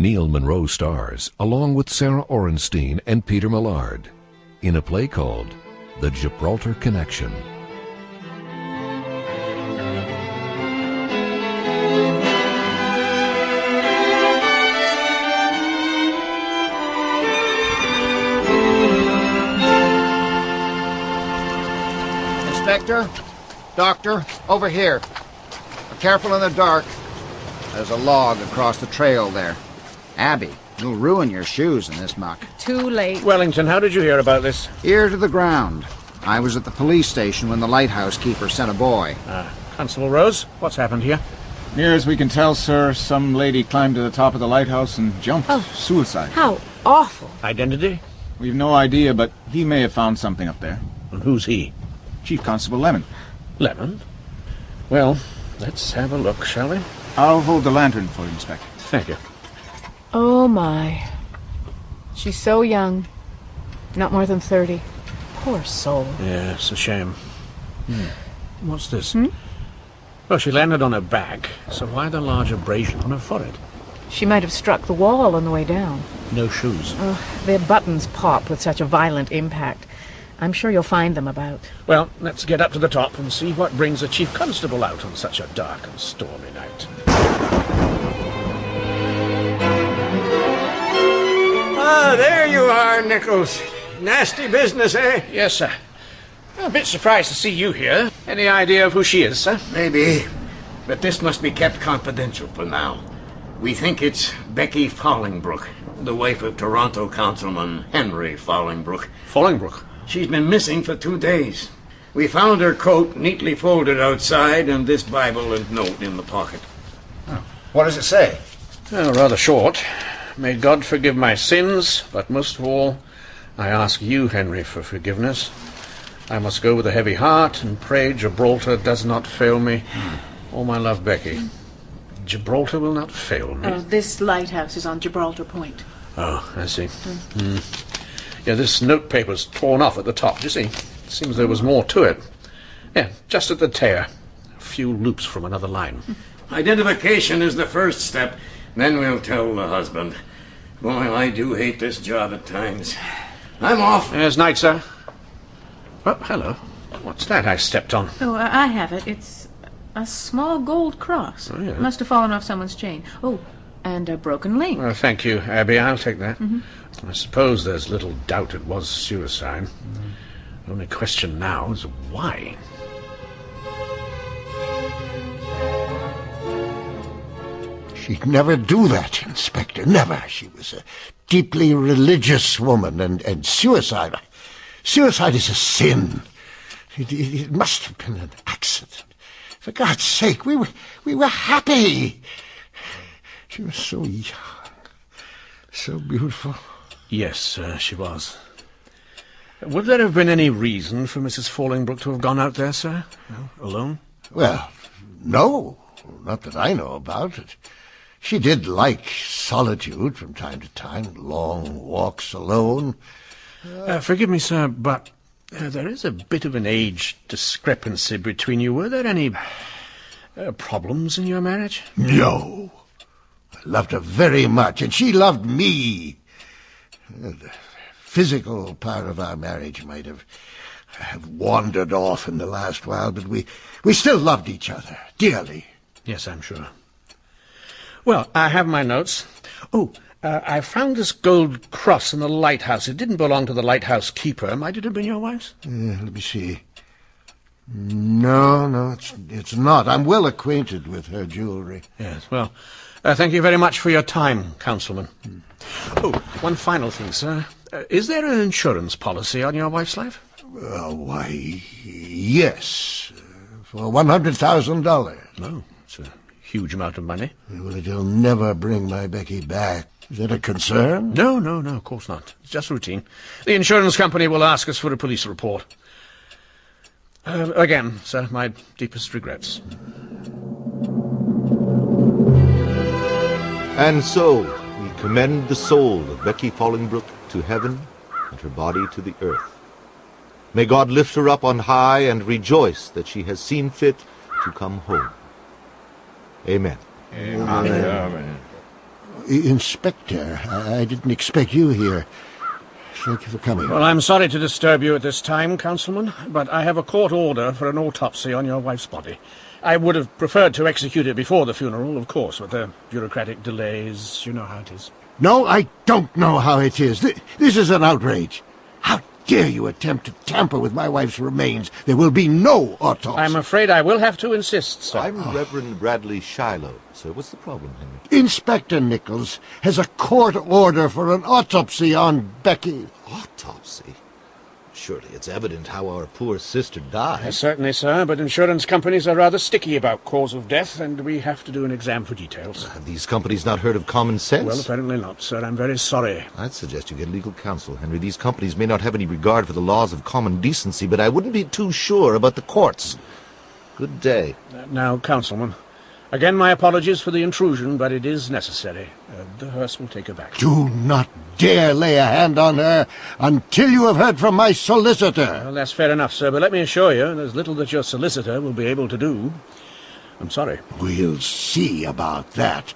Neil Monroe stars, along with Sarah Orenstein and Peter Millard, in a play called The Gibraltar Connection. Inspector, doctor, over here. Be careful in the dark. There's a log across the trail there. Abby, you'll ruin your shoes in this muck. Too late. Wellington, how did you hear about this? Ear to the ground. I was at the police station when the lighthouse keeper sent a boy. Constable Rose, what's happened here? Near as we can tell, sir, some lady climbed to the top of the lighthouse and jumped. Oh. Suicide. How awful. Identity? We've no idea, but he may have found something up there. And who's he? Chief Constable Lemon. Lemon? Well, let's have a look, shall we? I'll hold the lantern for you, Inspector. Thank you. Oh, my. She's so young. Not more than 30. Poor soul. Yeah, it's a shame. What's this? Well, she landed on her back, so why the large abrasion on her forehead? She might have struck the wall on the way down. No shoes. Their buttons pop with such a violent impact. I'm sure you'll find them about. Well, let's get up to the top and see what brings a chief constable out on such a dark and stormy night. Ah, there you are, Nickles. Nasty business, eh? Yes, sir. A bit surprised to see you here. Any idea of who she is, sir? Maybe, but this must be kept confidential for now. We think it's Becky Fallingbrook, the wife of Toronto Councilman Henry Fallingbrook. Fallingbrook? She's been missing for 2 days. We found her coat neatly folded outside and this Bible and note in the pocket. What does it say? Oh, rather short. May God forgive my sins, but most of all, I ask you, Henry, for forgiveness. I must go with a heavy heart and pray Gibraltar does not fail me. All my love, Becky. Gibraltar will not fail me. This lighthouse is on Gibraltar Point. Oh, I see. Yeah, this notepaper's torn off at the top, do you see? Seems there was more to it. Yeah, just at the tear. A few loops from another line. Identification is the first step. Then we'll tell the husband. Boy, I do hate this job at times. I'm off. There's night, sir. Oh, hello. What's that I stepped on? Oh, I have it. It's a small gold cross. Oh, yeah. Must have fallen off someone's chain. Oh, and a broken link. Well, thank you, Abby. I'll take that. I suppose there's little doubt it was suicide. The only question now is why. She'd never do that, Inspector, never. She was a deeply religious woman, and suicide is a sin. It must have been an accident. For God's sake, we were happy. She was so young, so beautiful. Yes, she was. Would there have been any reason for Mrs. Fallingbrook to have gone out there, sir? Alone? Well, no, not that I know about it. She did like solitude from time to time, long walks alone. Forgive me, sir, but there is a bit of an age discrepancy between you. Were there any problems in your marriage? No. I loved her very much, and she loved me. The physical part of our marriage might have wandered off in the last while, but we still loved each other dearly. Yes, I'm sure. Well, I have my notes. Oh, I found this gold cross in the lighthouse. It didn't belong to the lighthouse keeper. Might it have been your wife's? Let me see. No, it's not. I'm well acquainted with her jewelry. Yes, well, thank you very much for your time, Councilman. Oh, one final thing, sir. Is there an insurance policy on your wife's life? Why, yes. For $100,000. No, it's a huge amount of money. Well, it'll never bring my Becky back. Is that a concern? No, of course not. It's just routine. The insurance company will ask us for a police report. Again, sir, my deepest regrets. And so, we commend the soul of Becky Fallingbrook to heaven and her body to the earth. May God lift her up on high and rejoice that she has seen fit to come home. Amen. Amen. Inspector, I didn't expect you here. Thank you for coming. Well, I'm sorry to disturb you at this time, Councilman, but I have a court order for an autopsy on your wife's body. I would have preferred to execute it before the funeral, of course, with the bureaucratic delays. You know how it is. No, I don't know how it is. This is an outrage. How dare you attempt to tamper with my wife's remains? There will be no autopsy. I'm afraid I will have to insist, sir. I'm Reverend Bradley Shiloh, sir. What's the problem, Henry? Inspector Nickles has a court order for an autopsy on Becky. Autopsy? Surely it's evident how our poor sister died. Certainly, sir, but insurance companies are rather sticky about cause of death, and we have to do an exam for details. Have these companies not heard of common sense? Well, apparently not, sir. I'm very sorry. I'd suggest you get legal counsel, Henry. These companies may not have any regard for the laws of common decency, but I wouldn't be too sure about the courts. Good day. Now, Councilman, again my apologies for the intrusion, but it is necessary. The hearse will take her back. Do not dare lay a hand on her until you have heard from my solicitor. Well, that's fair enough, sir, but let me assure you, there's little that your solicitor will be able to do. I'm sorry. We'll see about that.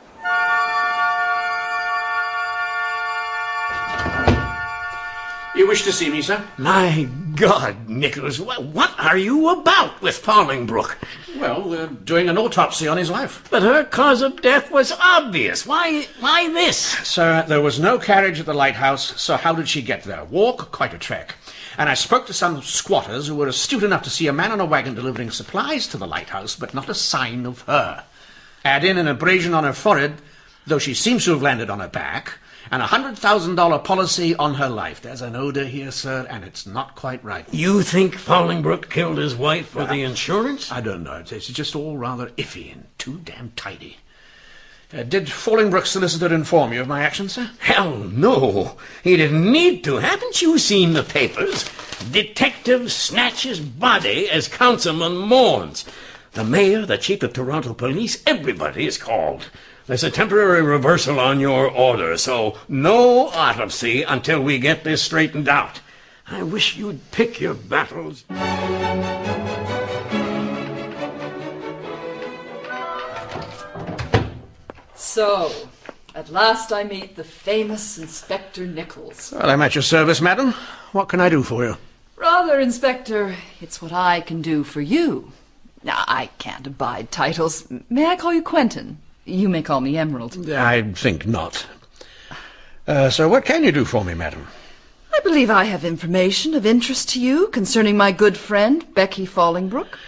You wish to see me, sir? My God, Nicholas, what are you about with Fallingbrook? Well, doing an autopsy on his wife. But her cause of death was obvious. Why this? Sir, there was no carriage at the lighthouse, so how did she get there? Walk? Quite a trek. And I spoke to some squatters who were astute enough to see a man on a wagon delivering supplies to the lighthouse, but not a sign of her. Add in an abrasion on her forehead, though she seems to have landed on her back, and a $100,000 policy on her life. There's an odor here, sir, and it's not quite right. You think Fallingbrook killed his wife for the insurance? I don't know. It's just all rather iffy and too damn tidy. Did Fallingbrook's solicitor inform you of my action, sir? Hell no. He didn't need to. Haven't you seen the papers? Detective snatches body as councilman mourns. The mayor, the chief of Toronto police, everybody is called. There's a temporary reversal on your order, so no autopsy until we get this straightened out. I wish you'd pick your battles. So, at last I meet the famous Inspector Nickles. Well, I'm at your service, madam. What can I do for you? Rather, Inspector, it's what I can do for you. Now, I can't abide titles. May I call you Quentin? You may call me Emerald. I think not. So what can you do for me, madam? I believe I have information of interest to you concerning my good friend, Becky Fallingbrook.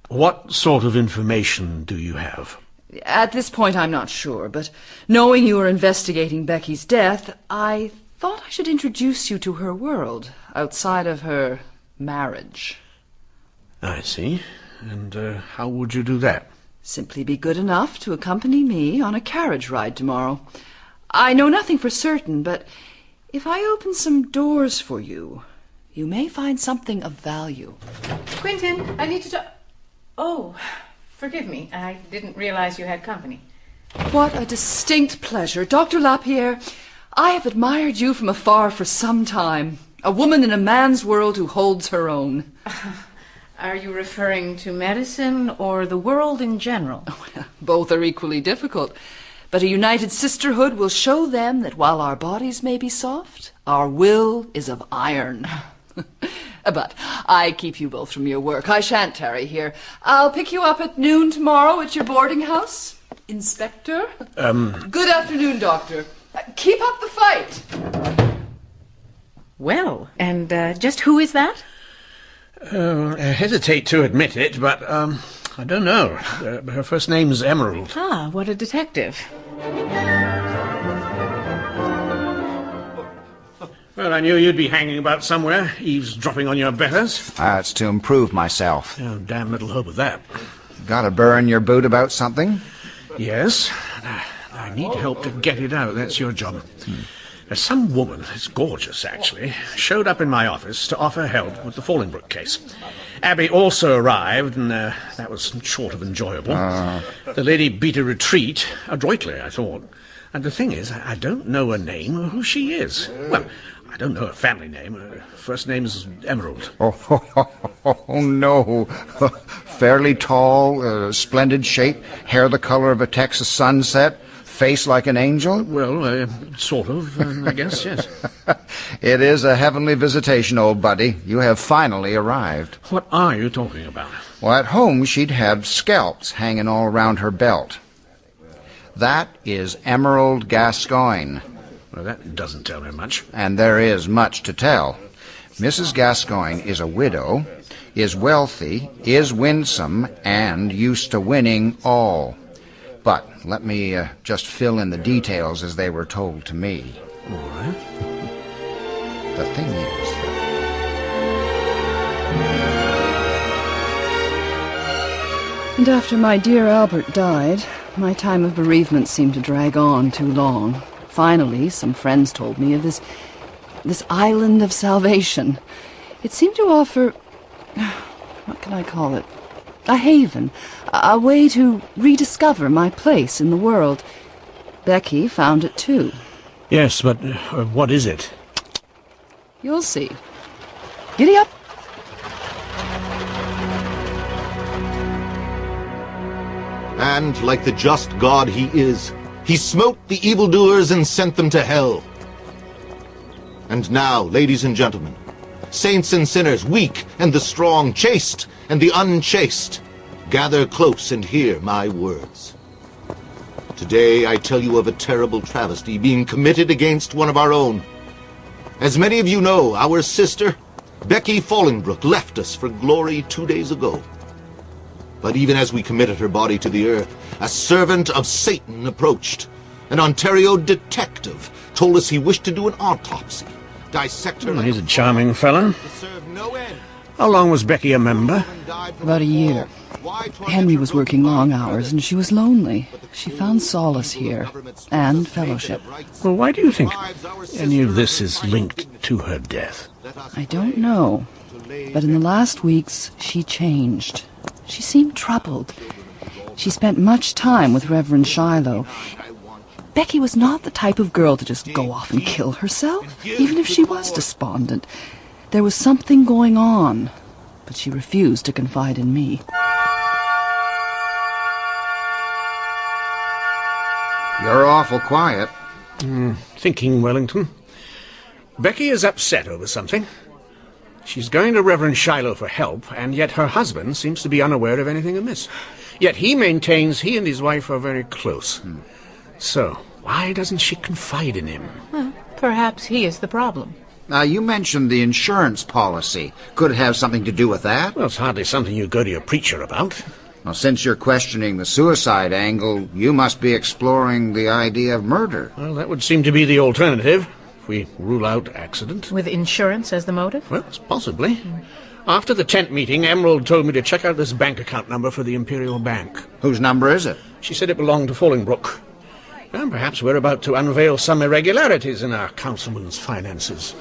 What sort of information do you have? At this point, I'm not sure, but knowing you are investigating Becky's death, I thought I should introduce you to her world, outside of her marriage. I see. And how would you do that? Simply be good enough to accompany me on a carriage ride tomorrow. I know nothing for certain, but if I open some doors for you, you may find something of value. Quentin, I need to talk... Oh, forgive me. I didn't realize you had company. What a distinct pleasure. Dr. Lapierre, I have admired you from afar for some time. A woman in a man's world who holds her own. Are you referring to medicine or the world in general? Both are equally difficult. But a united sisterhood will show them that while our bodies may be soft, our will is of iron. But I keep you both from your work. I shan't tarry here. I'll pick you up at noon tomorrow at your boarding house. Inspector? Good afternoon, Doctor. Keep up the fight. Well, and just who is that? I hesitate to admit it, but I don't know. Her first name's Emerald. Ah, what a detective. Well, I knew you'd be hanging about somewhere, eavesdropping on your betters. It's to improve myself. Oh, damn little hope of that. Got a burr in your boot about something? Yes. I need help to get it out. That's your job. Some woman, it's gorgeous actually, showed up in my office to offer help with the Fallingbrook case. Abby also arrived, and that was short of enjoyable. The lady beat a retreat, adroitly, I thought. And the thing is, I don't know her name or who she is. Well, I don't know her family name. Her first name's Emerald. Oh, no. Fairly tall, splendid shape, hair the color of a Texas sunset, face like an angel? Well, sort of, I guess, yes. It is a heavenly visitation, old buddy. You have finally arrived. What are you talking about? Well, at home she'd have scalps hanging all around her belt. That is Emerald Gascoigne. Well, that doesn't tell me much. And there is much to tell. Mrs. Gascoigne is a widow, is wealthy, is winsome, and used to winning all. But let me just fill in the details as they were told to me. All right. The thing is... And after my dear Albert died, my time of bereavement seemed to drag on too long. Finally, some friends told me of this island of salvation. It seemed to offer... what can I call it? A haven, a way to rediscover my place in the world. Becky found it too. Yes, but what is it? You'll see. Giddy up. And, like the just God he is, he smote the evildoers and sent them to hell. And now, ladies and gentlemen, saints and sinners, weak and the strong, chaste and the unchaste, gather close and hear my words. Today I tell you of a terrible travesty being committed against one of our own. As many of you know, our sister, Becky Fallingbrook, left us for glory 2 days ago. But even as we committed her body to the earth, a servant of Satan approached. An Ontario detective told us he wished to do an autopsy, dissect her... Well, he's a charming fellow. No end. How long was Becky a member? About a year. Henry was working long hours, and she was lonely. She found solace here, and fellowship. Well, why do you think any of this is linked to her death? I don't know, but in the last weeks, she changed. She seemed troubled. She spent much time with Reverend Shiloh. Becky was not the type of girl to just go off and kill herself, even if she was despondent. There was something going on, but she refused to confide in me. You're awful quiet. Thinking, Wellington. Becky is upset over something. She's going to Reverend Shiloh for help, and yet her husband seems to be unaware of anything amiss. Yet he maintains he and his wife are very close. So, why doesn't she confide in him? Well, perhaps he is the problem. Now, you mentioned the insurance policy. Could it have something to do with that? Well, it's hardly something you go to your preacher about. Well, since you're questioning the suicide angle, you must be exploring the idea of murder. Well, that would seem to be the alternative, if we rule out accident. With insurance as the motive? Well, possibly. After the tent meeting, Emerald told me to check out this bank account number for the Imperial Bank. Whose number is it? She said it belonged to Fallingbrook. And perhaps we're about to unveil some irregularities in our councilman's finances.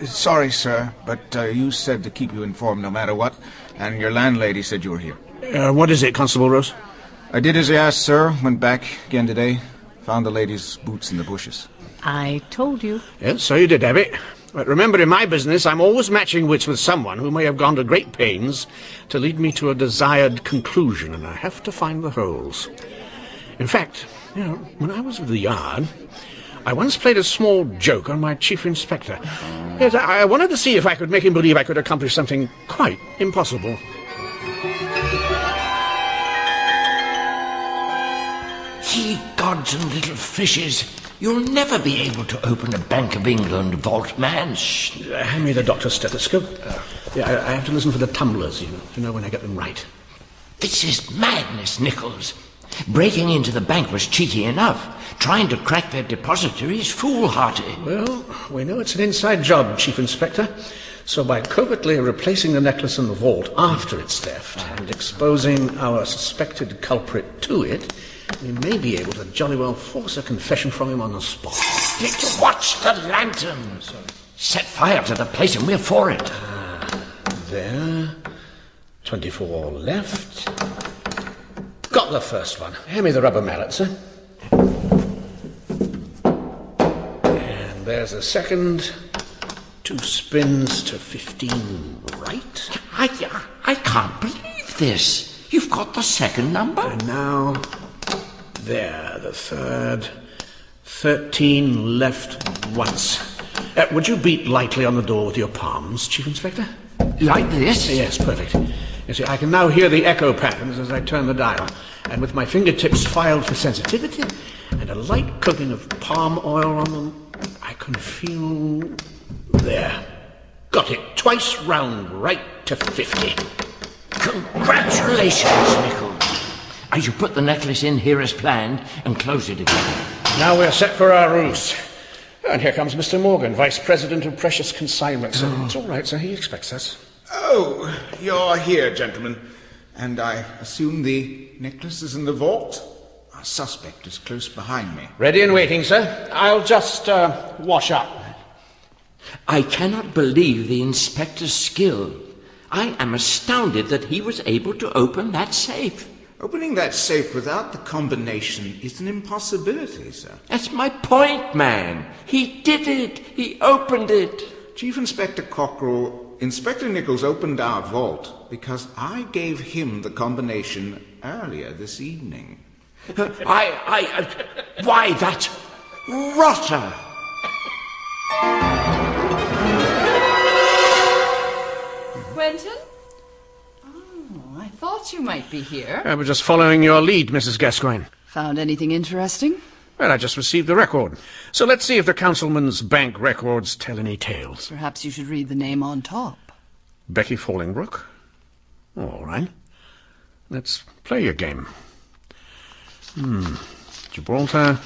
Sorry, sir, but you said to keep you informed no matter what, and your landlady said you were here. What is it, Constable Rose? I did as you asked, sir. Went back again today. Found the lady's boots in the bushes. I told you. Yes, so you did, Abby. But remember, in my business, I'm always matching wits with someone who may have gone to great pains to lead me to a desired conclusion, and I have to find the holes. In fact, you know, when I was with the yard, I once played a small joke on my chief inspector. Yes, I wanted to see if I could make him believe I could accomplish something quite impossible. Ye gods and little fishes, you'll never be able to open a Bank of England vault, man. Shh, hand me the doctor's stethoscope. Yeah, I have to listen for the tumblers, to know when I get them right. This is madness, Nichols. Breaking into the bank was cheeky enough. Trying to crack their depository is foolhardy. Well, we know it's an inside job, Chief Inspector. So by covertly replacing the necklace in the vault after its theft and exposing our suspected culprit to it, we may be able to jolly well force a confession from him on the spot. Watch the lanterns. Set fire to the place and we're for it. There. 24 left. Got the first one. Hand me the rubber mallet, sir. And there's the second. 2 spins to 15 right. I can't believe this. You've got the second number. And now, there, the third. 13 left once. Would you beat lightly on the door with your palms, Chief Inspector? Like this? Yes, perfect. You see, I can now hear the echo patterns as I turn the dial, and with my fingertips filed for sensitivity and a light coating of palm oil on them, I can feel... There. Got it. Twice round, right to 50. Congratulations, Nichols. I shall put the necklace in here as planned and close it again. Now we're set for our ruse. And here comes Mr. Morgan, Vice President of Precious Consignments. It's all right, sir. He expects us. Oh, you're here, gentlemen. And I assume the necklace is in the vault? Our suspect is close behind me. Ready and waiting, sir. I'll just wash up. I cannot believe the inspector's skill. I am astounded that he was able to open that safe. Opening that safe without the combination is an impossibility, sir. That's my point, man. He did it. He opened it. Chief Inspector Cockrell, Inspector Nichols opened our vault because I gave him the combination earlier this evening. Why, that rotter! Quentin? Oh, I thought you might be here. I was just following your lead, Mrs. Gascoigne. Found anything interesting? Well, I just received the record. So let's see if the councilman's bank records tell any tales. Perhaps you should read the name on top. Becky Fallingbrook? All right. Let's play your game. Gibraltar.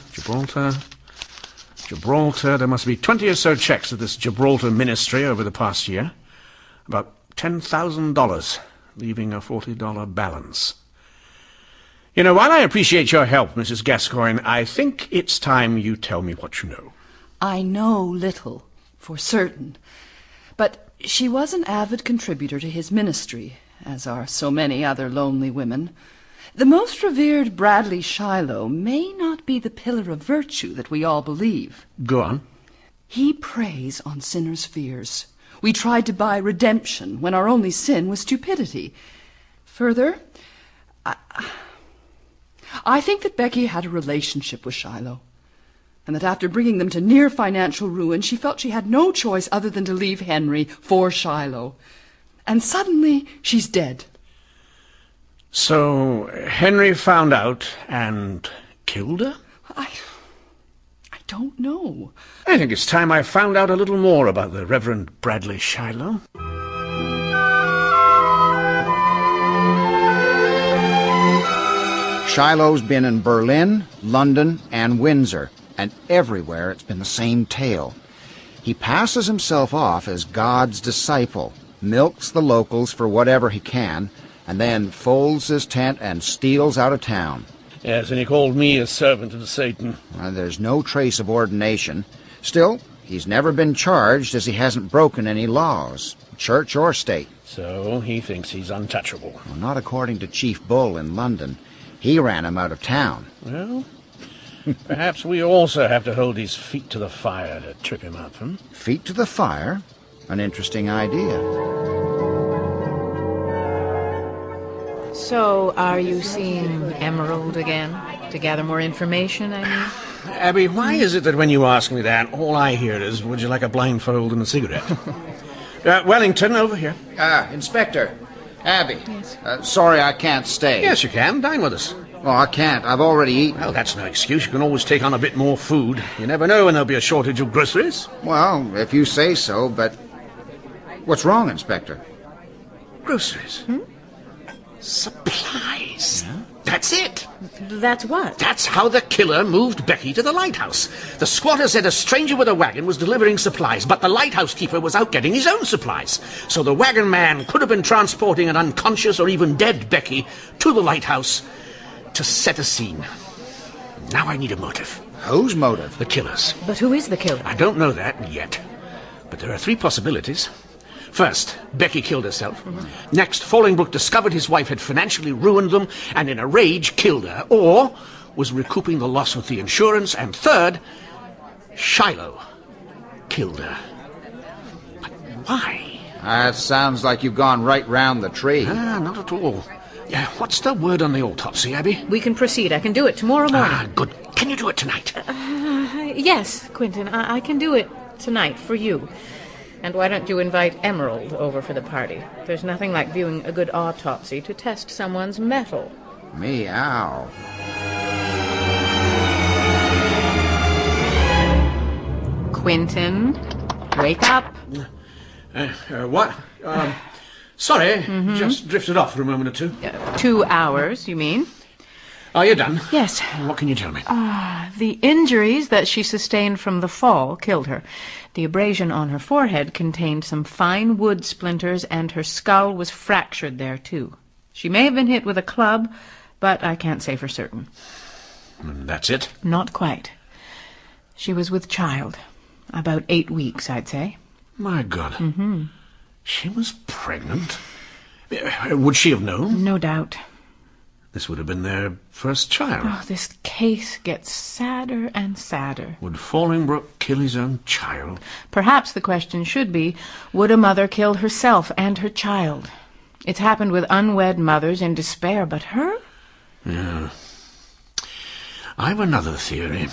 There must be 20 or so checks at this Gibraltar ministry over the past year. About $10,000, leaving a $40 balance. You know, while I appreciate your help, Mrs. Gascoigne, I think it's time you tell me what you know. I know little, for certain. But she was an avid contributor to his ministry, as are so many other lonely women. The most revered Bradley Shiloh may not be the pillar of virtue that we all believe. Go on. He preys on sinners' fears. We tried to buy redemption when our only sin was stupidity. Further, I think that Becky had a relationship with Shiloh, and that after bringing them to near financial ruin, she felt she had no choice other than to leave Henry for Shiloh. And suddenly, she's dead. So, Henry found out and killed her? I don't know. I think it's time I found out a little more about the Reverend Bradley Shiloh. Shiloh's been in Berlin, London, and Windsor, and everywhere it's been the same tale. He passes himself off as God's disciple, milks the locals for whatever he can, and then folds his tent and steals out of town. Yes, and he called me a servant of Satan. There's no trace of ordination. Still, he's never been charged as he hasn't broken any laws, church or state. So he thinks he's untouchable. Well, not according to Chief Bull in London. He ran him out of town. Well, perhaps we also have to hold his feet to the fire to trip him up, hmm? Feet to the fire? An interesting idea. So, are you seeing Emerald again? To gather more information, I mean? Abby, why is it that when you ask me that, all I hear is, would you like a blindfold and a cigarette? Wellington, over here. Inspector. Abby. Yes. Sorry I can't stay. Yes, you can. Dine with us. Well, I can't. I've already eaten. Well, that's no excuse. You can always take on a bit more food. You never know when there'll be a shortage of groceries. Well, if you say so, but... What's wrong, Inspector? Groceries? Supplies. Yeah? That's it. That's what? That's how the killer moved Becky to the lighthouse. The squatter said a stranger with a wagon was delivering supplies, but the lighthouse keeper was out getting his own supplies. So the wagon man could have been transporting an unconscious or even dead Becky to the lighthouse to set a scene. Now I need a motive. Whose motive? The killer's. But who is the killer? I don't know that yet. But there are three possibilities. First, Becky killed herself. Next, Fallingbrook discovered his wife had financially ruined them and in a rage killed her, or was recouping the loss with the insurance. And third, Shiloh killed her. But why? That sounds like you've gone right round the tree. Not at all. Yeah, what's the word on the autopsy, Abby? We can proceed. I can do it tomorrow morning. Ah, good. Can you do it tonight? Yes, Quentin, I can do it tonight for you. And why don't you invite Emerald over for the party? There's nothing like viewing a good autopsy to test someone's mettle. Meow. Quentin, wake up. What? Sorry, just drifted off for a moment or two. 2 hours, you mean? Are you done? Yes. What can you tell me? The injuries that she sustained from the fall killed her. The abrasion on her forehead contained some fine wood splinters, and her skull was fractured there, too. She may have been hit with a club, but I can't say for certain. And that's it? Not quite. She was with child. About 8 weeks, I'd say. My God. She was pregnant? Would she have known? No doubt. This would have been their first child. Oh, this case gets sadder and sadder. Would Fallingbrook kill his own child? Perhaps the question should be, would a mother kill herself and her child? It's happened with unwed mothers in despair, but her? Yeah. I've another theory.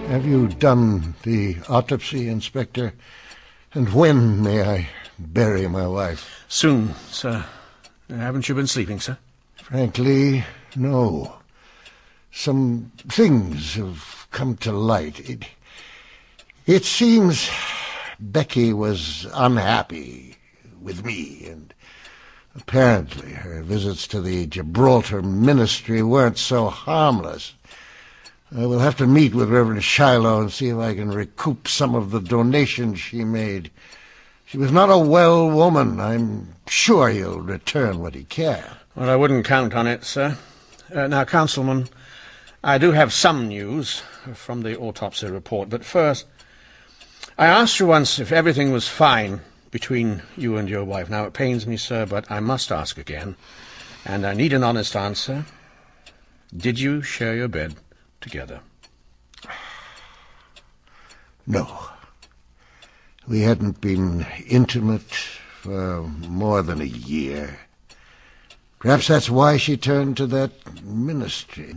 Have you done the autopsy, Inspector? And when may I bury my wife? Soon, sir. Haven't you been sleeping, sir? Frankly, no. Some things have come to light. It seems Becky was unhappy with me, and apparently her visits to the Gibraltar ministry weren't so harmless. I will have to meet with Reverend Shiloh and see if I can recoup some of the donations she made. She was not a well woman. I'm sure he'll return what he can. Well, I wouldn't count on it, sir. Now, Councilman, I do have some news from the autopsy report, but first, I asked you once if everything was fine between you and your wife. Now, it pains me, sir, but I must ask again, and I need an honest answer. Did you share your bed together? No. We hadn't been intimate for more than a year. Perhaps that's why she turned to that ministry.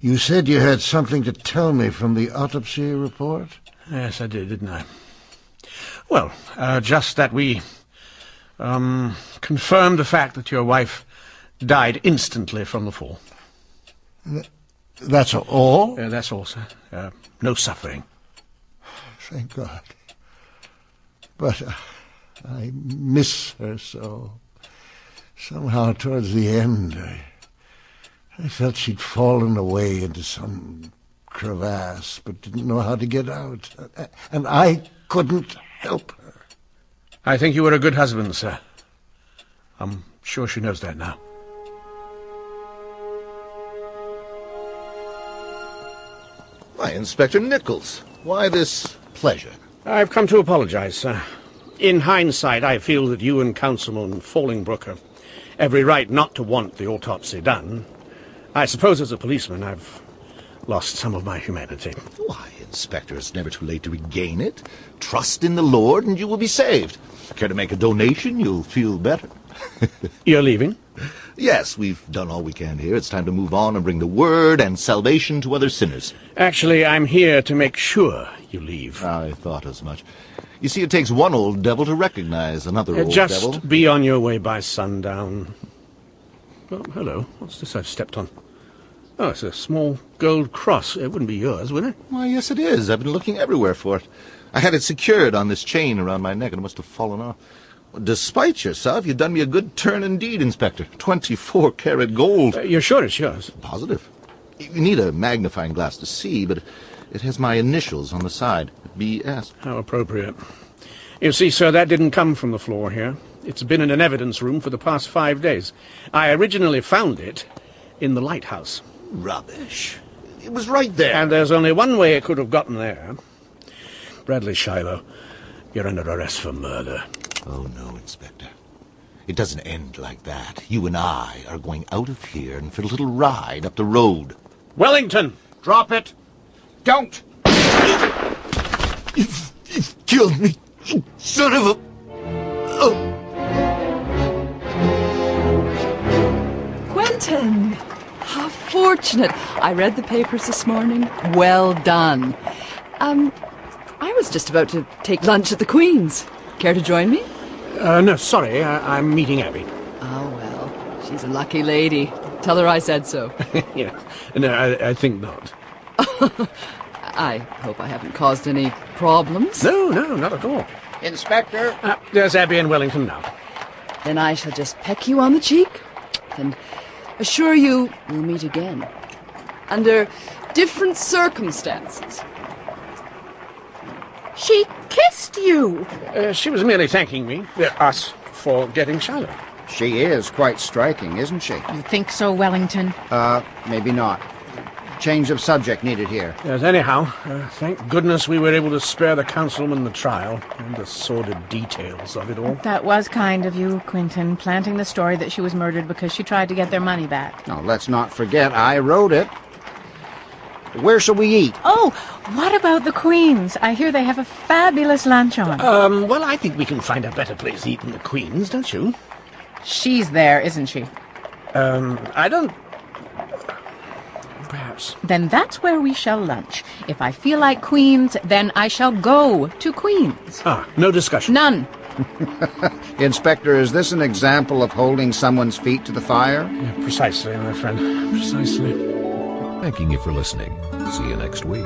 You said you had something to tell me from the autopsy report? Yes, I did, didn't I? Well, just that we confirmed the fact that your wife died instantly from the fall. That's all? That's all, sir. No suffering. Thank God. But I miss her so. Somehow, towards the end, I felt she'd fallen away into some crevasse, but didn't know how to get out. And I couldn't help her. I think you were a good husband, sir. I'm sure she knows that now. Why, Inspector Nickles, why this pleasure? I've come to apologize, sir. In hindsight, I feel that you and Councilman Fallingbrook have every right not to want the autopsy done. I suppose as a policeman I've lost some of my humanity. Why, Inspector, it's never too late to regain it. Trust in the Lord and you will be saved. Care to make a donation? You'll feel better. You're leaving? Yes, we've done all we can here. It's time to move on and bring the word and salvation to other sinners. Actually, I'm here to make sure you leave. I thought as much. You see, it takes one old devil to recognize another old devil. Just be on your way by sundown. Oh, hello. What's this I've stepped on? Oh, it's a small gold cross. It wouldn't be yours, would it? Why, yes, it is. I've been looking everywhere for it. I had it secured on this chain around my neck, and it must have fallen off. Despite yourself, you've done me a good turn indeed, Inspector. 24-karat gold. You're sure it's yours? Positive. You need a magnifying glass to see, but it has my initials on the side. B.S. How appropriate. You see, sir, that didn't come from the floor here. It's been in an evidence room for the past 5 days. I originally found it in the lighthouse. Rubbish. It was right there. And there's only one way it could have gotten there. Bradley Shiloh, you're under arrest for murder. Oh, no, Inspector. It doesn't end like that. You and I are going out of here and for a little ride up the road. Wellington! Drop it. Don't! You've killed me. Son of a... Oh. Quentin! How fortunate. I read the papers this morning. Well done. I was just about to take lunch at the Queen's. Care to join me? No, sorry, I'm meeting Abby. Oh, well, she's a lucky lady. Tell her I said so. Yeah, no, I think not. I hope I haven't caused any problems. No, not at all. Inspector? There's Abby in Wellington now. Then I shall just peck you on the cheek and assure you we'll meet again. Under different circumstances. She kissed you! She was merely thanking me, us, for getting Shiloh. She is quite striking, isn't she? You think so, Wellington? Maybe not. Change of subject needed here. Yes, anyhow, thank goodness we were able to spare the councilman the trial and the sordid details of it all. That was kind of you, Quentin, planting the story that she was murdered because she tried to get their money back. Now, let's not forget I wrote it. Where shall we eat? Oh, what about the Queen's? I hear they have a fabulous lunch on. Well, I think we can find a better place to eat than the Queen's, don't you? She's there, isn't she? I don't... Perhaps. Then that's where we shall lunch. If I feel like Queen's, then I shall go to Queen's. No discussion. None. Inspector, is this an example of holding someone's feet to the fire? Yeah, precisely, my friend. Precisely. Thanking you for listening. See you next week.